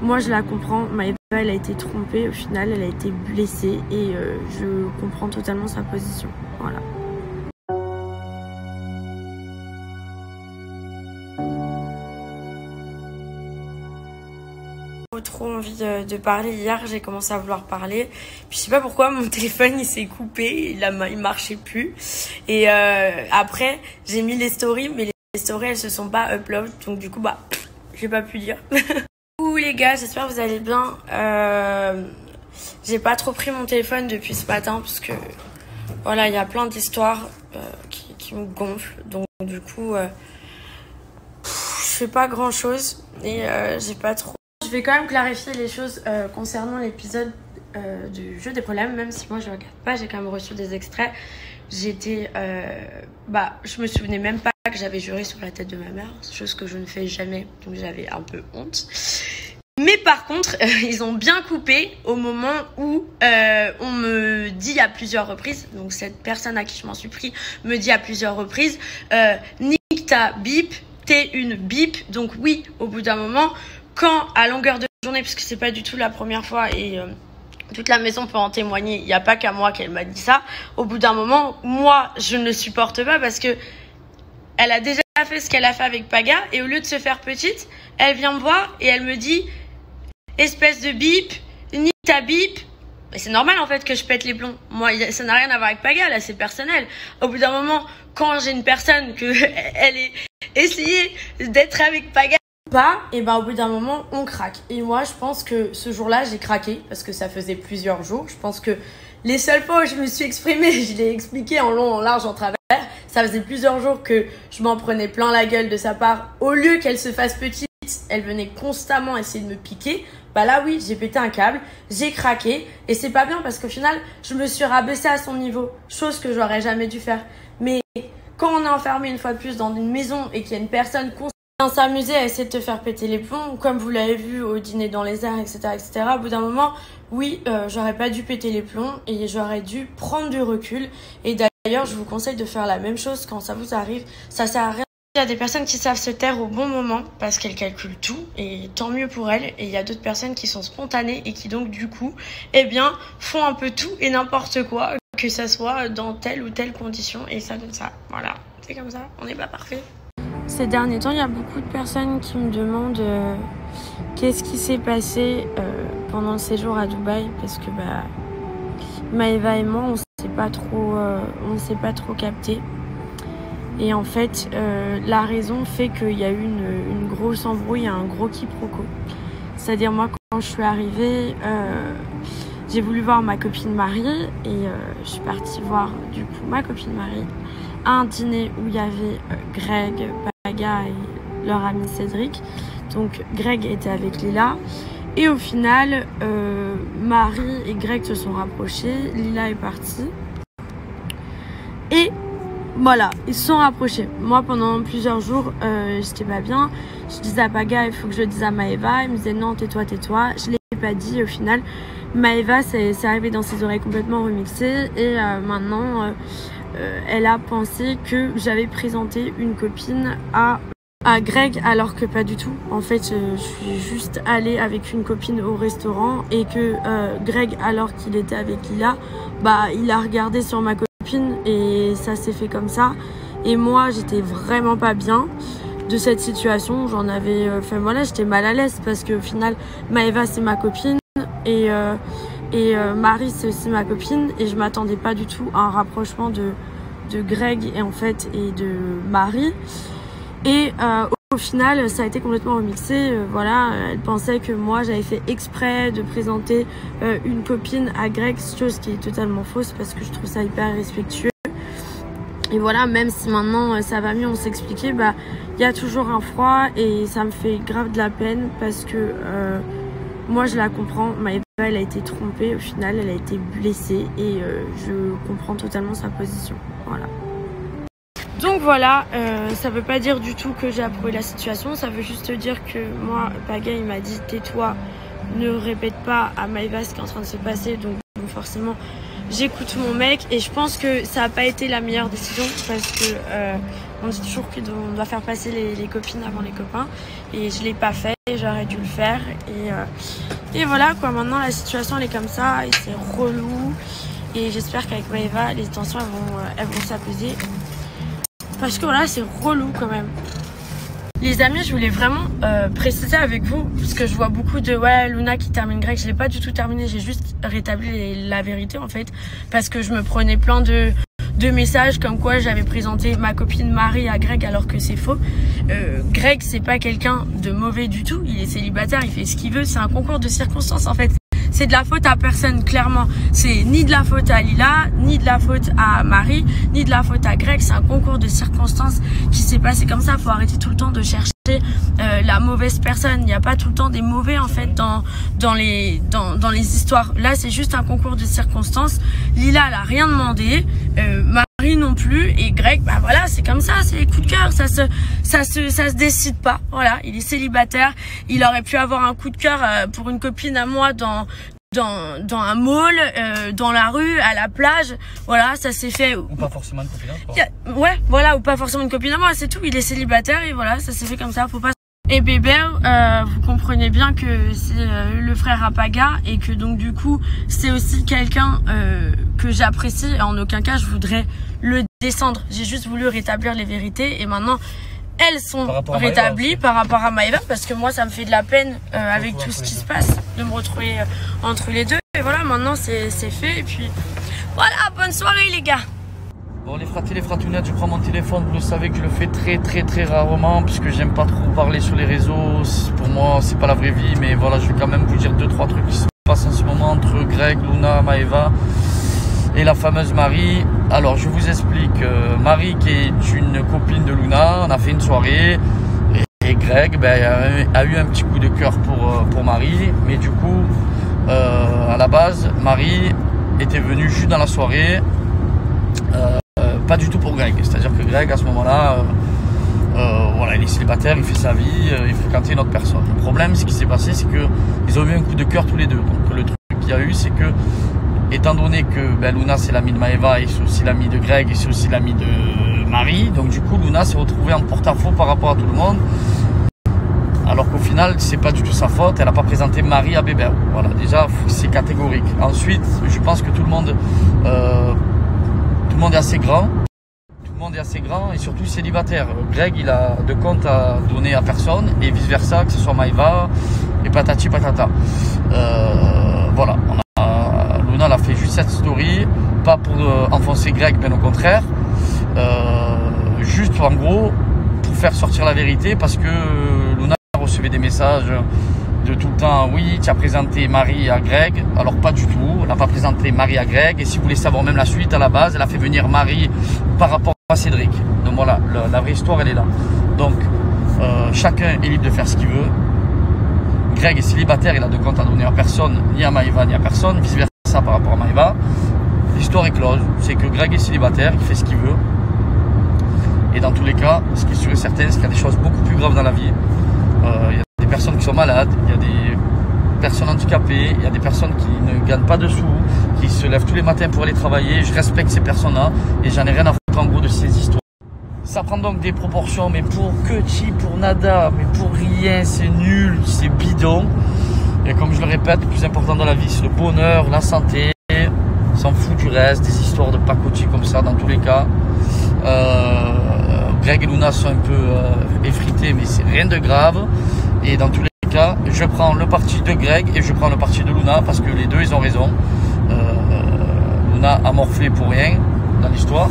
moi je la comprends. Maëva, elle a été trompée, au final elle a été blessée et je comprends totalement sa position. Voilà. Trop envie de parler. Hier j'ai commencé à vouloir parler, puis je sais pas pourquoi mon téléphone il s'est coupé, il marchait plus, et après j'ai mis les stories, mais les stories elles se sont pas upload, donc du coup bah j'ai pas pu lire. Coucou les gars, j'espère que vous allez bien. J'ai pas trop pris mon téléphone depuis ce matin parce que voilà, il y a plein d'histoires qui me gonflent, donc du coup je fais pas grand chose et j'ai pas trop. Je vais quand même clarifier les choses concernant l'épisode du jeu des problèmes, même si moi je regarde pas, j'ai quand même reçu des extraits. J'étais je me souvenais même pas que j'avais juré sur la tête de ma mère, chose que je ne fais jamais, donc j'avais un peu honte. Mais par contre, ils ont bien coupé au moment où on me dit à plusieurs reprises, donc cette personne à qui je m'en suis pris me dit à plusieurs reprises, nique ta bip, t'es une bip. Donc oui, au bout d'un moment, quand à longueur de journée, parce que c'est pas du tout la première fois et toute la maison peut en témoigner, il n'y a pas qu'à moi qu'elle m'a dit ça, au bout d'un moment, moi je ne le supporte pas parce que elle a déjà fait ce qu'elle a fait avec Paga et au lieu de se faire petite, elle vient me voir et elle me dit espèce de bip, nique ta bip. Mais c'est normal en fait que je pète les plombs. Moi, ça n'a rien à voir avec Paga, là c'est personnel. Au bout d'un moment, quand j'ai une personne que elle ait essayé d'être avec Paga et ben au bout d'un moment on craque. Et moi je pense que ce jour-là j'ai craqué parce que ça faisait plusieurs jours. Je pense que les seules fois où je me suis exprimée, je l'ai expliqué en long, en large, en travers. Ça faisait plusieurs jours que je m'en prenais plein la gueule de sa part. Au lieu qu'elle se fasse petite, elle venait constamment essayer de me piquer. Bah là oui, j'ai pété un câble, j'ai craqué et c'est pas bien parce qu'au final, je me suis rabaissée à son niveau, chose que j'aurais jamais dû faire. Mais quand on est enfermé une fois de plus dans une maison et qu'il y a une personne s'amuser à essayer de te faire péter les plombs, comme vous l'avez vu au dîner dans les airs, etc., etc. Au bout d'un moment, oui, j'aurais pas dû péter les plombs et j'aurais dû prendre du recul. Et d'ailleurs, je vous conseille de faire la même chose quand ça vous arrive. Ça sert à rien. Il y a des personnes qui savent se taire au bon moment parce qu'elles calculent tout et tant mieux pour elles. Et il y a d'autres personnes qui sont spontanées et qui donc du coup, eh bien, font un peu tout et n'importe quoi, que ça soit dans telle ou telle condition et ça donne ça. Voilà, c'est comme ça, on n'est pas parfait. Ces derniers temps, il y a beaucoup de personnes qui me demandent qu'est-ce qui s'est passé pendant le séjour à Dubaï, parce que Maëva et moi, on ne s'est pas trop capté. Et en fait, la raison fait qu'il y a eu une grosse embrouille, un gros quiproquo. C'est-à-dire moi, quand je suis arrivée, j'ai voulu voir ma copine Marie et je suis partie voir du coup ma copine Marie à un dîner où il y avait Greg, Paga et leur ami Cédric. Donc Greg était avec Lila et au final Marie et Greg se sont rapprochés, Lila est partie et voilà, ils se sont rapprochés. Moi pendant plusieurs jours j'étais pas bien, je disais à Paga il faut que je le dise à Maëva, il me disait non tais-toi, je l'ai pas dit. Au final Maëva c'est arrivé dans ses oreilles complètement remixées et maintenant elle a pensé que j'avais présenté une copine à Greg alors que pas du tout. En fait je suis juste allée avec une copine au restaurant et que Greg alors qu'il était avec Lila, il a regardé sur ma copine et ça s'est fait comme ça. Et moi j'étais vraiment pas bien de cette situation, j'en avais j'étais mal à l'aise parce qu'au final Maëva c'est ma copine et Marie c'est aussi ma copine et je m'attendais pas du tout à un rapprochement de Greg et de Marie et au final ça a été complètement remixé. Elle pensait que moi j'avais fait exprès de présenter une copine à Greg, chose qui est totalement fausse parce que je trouve ça hyper respectueux. Et voilà, même si maintenant ça va mieux, on s'expliquait, y a toujours un froid et ça me fait grave de la peine parce que moi je la comprends. Maëva elle a été trompée, au final elle a été blessée et je comprends totalement sa position. Voilà. Donc voilà, ça veut pas dire du tout que j'ai approuvé la situation, ça veut juste dire que moi, Paga il m'a dit tais-toi, ne répète pas à Maëva ce qui est en train de se passer, donc forcément j'écoute mon mec et je pense que ça n'a pas été la meilleure décision parce que On dit toujours qu'on doit faire passer les copines avant les copains. Et je l'ai pas fait, j'aurais dû le faire. Et voilà quoi, maintenant la situation elle est comme ça et c'est relou. Et j'espère qu'avec Maëva, les tensions elles vont s'apaiser. Parce que voilà, c'est relou quand même. Les amis, je voulais vraiment préciser avec vous, parce que je vois beaucoup de ouais Luna qui termine Greg. Je l'ai pas du tout terminé, j'ai juste rétabli la vérité en fait, parce que je me prenais plein de messages comme quoi j'avais présenté ma copine Marie à Greg alors que c'est faux. Greg c'est pas quelqu'un de mauvais du tout, il est célibataire, il fait ce qu'il veut, c'est un concours de circonstances en fait. C'est de la faute à personne, clairement. C'est ni de la faute à Lila, ni de la faute à Marie, ni de la faute à Greg. C'est un concours de circonstances qui s'est passé comme ça. Faut arrêter tout le temps de chercher la mauvaise personne. Il n'y a pas tout le temps des mauvais en fait dans les histoires. Là, c'est juste un concours de circonstances. Lila, elle a rien demandé. Marie non plus. Et Greg, bah voilà, c'est comme ça. C'est les coups de cœur. Ça se décide pas. Voilà, il est célibataire. Il aurait pu avoir un coup de cœur pour une copine à moi dans un mall, dans la rue, à la plage, voilà, ça s'est fait. Ou pas forcément une copine à toi. Ouais, voilà, ou pas forcément une copine à moi, c'est tout. Il est célibataire et voilà, ça s'est fait comme ça. Faut pas. Et bébé, vous comprenez bien que c'est le frère Apaga et que donc du coup c'est aussi quelqu'un que j'apprécie. En aucun cas je voudrais le descendre. J'ai juste voulu rétablir les vérités et maintenant elles sont rétablies par rapport à Maëva, parce que moi ça me fait de la peine avec tout ce qui se passe de me retrouver entre les deux. Et voilà, maintenant c'est fait et puis voilà, bonne soirée les gars. Bon les fratés, les fratounettes, je prends mon téléphone, vous le savez que je le fais très rarement puisque j'aime pas trop parler sur les réseaux. Pour moi c'est pas la vraie vie, mais voilà, je vais quand même vous dire 2-3 trucs qui se passent en ce moment entre Greg, Luna, Maëva et la fameuse Marie. Alors je vous explique, Marie qui est une copine de Luna, on a fait une soirée et Greg a eu un petit coup de cœur pour Marie, mais du coup à la base Marie était venue juste dans la soirée, pas du tout pour Greg, c'est à dire que Greg à ce moment là voilà, il est célibataire, il fait sa vie, il fréquentait une autre personne. Le problème, ce qui s'est passé, c'est qu'ils ont eu un coup de cœur tous les deux. Donc le truc qu'il y a eu, c'est que étant donné que Luna c'est l'ami de Maëva et c'est aussi l'ami de Greg et c'est aussi l'ami de Marie, donc du coup Luna s'est retrouvée en porte-à-faux par rapport à tout le monde, alors qu'au final c'est pas du tout sa faute, elle n'a pas présenté Marie à bébé. Voilà, déjà c'est catégorique. Ensuite je pense que tout le monde est assez grand, et surtout célibataire. Greg il a de compte à donner à personne et vice versa, que ce soit Maëva et patati patata. Voilà, Luna elle a fait juste cette story, pas pour enfoncer Greg, bien au contraire, juste en gros pour faire sortir la vérité, parce que Luna recevait des messages de tout le temps, oui tu as présenté Marie à Greg, alors pas du tout, elle n'a pas présenté Marie à Greg, et si vous voulez savoir même la suite, à la base elle a fait venir Marie par rapport à Cédric. Donc voilà, la vraie histoire elle est là. Donc chacun est libre de faire ce qu'il veut. Greg est célibataire, il a de compte à donner à personne, ni à Maëva ni à personne, vice versa par rapport à Maëva. L'histoire est close, c'est que Greg est célibataire, il fait ce qu'il veut. Et dans tous les cas, ce qui est sûr et certain, c'est qu'il y a des choses beaucoup plus graves dans la vie. Il y a des personnes qui sont malades, il y a des personnes handicapées, il y a des personnes qui ne gagnent pas de sous, qui se lèvent tous les matins pour aller travailler. Je respecte ces personnes-là et j'en ai rien à foutre en gros de ces histoires. Ça prend donc des proportions, mais pour pour nada, mais pour rien, c'est nul, c'est bidon. Et comme je le répète, le plus important dans la vie, c'est le bonheur, la santé. On s'en fout du reste, des histoires de pacotille comme ça, dans tous les cas. Greg et Luna sont un peu effrités, mais c'est rien de grave. Et dans tous les cas, je prends le parti de Greg et je prends le parti de Luna, parce que les deux, ils ont raison. Luna a morflé pour rien dans l'histoire.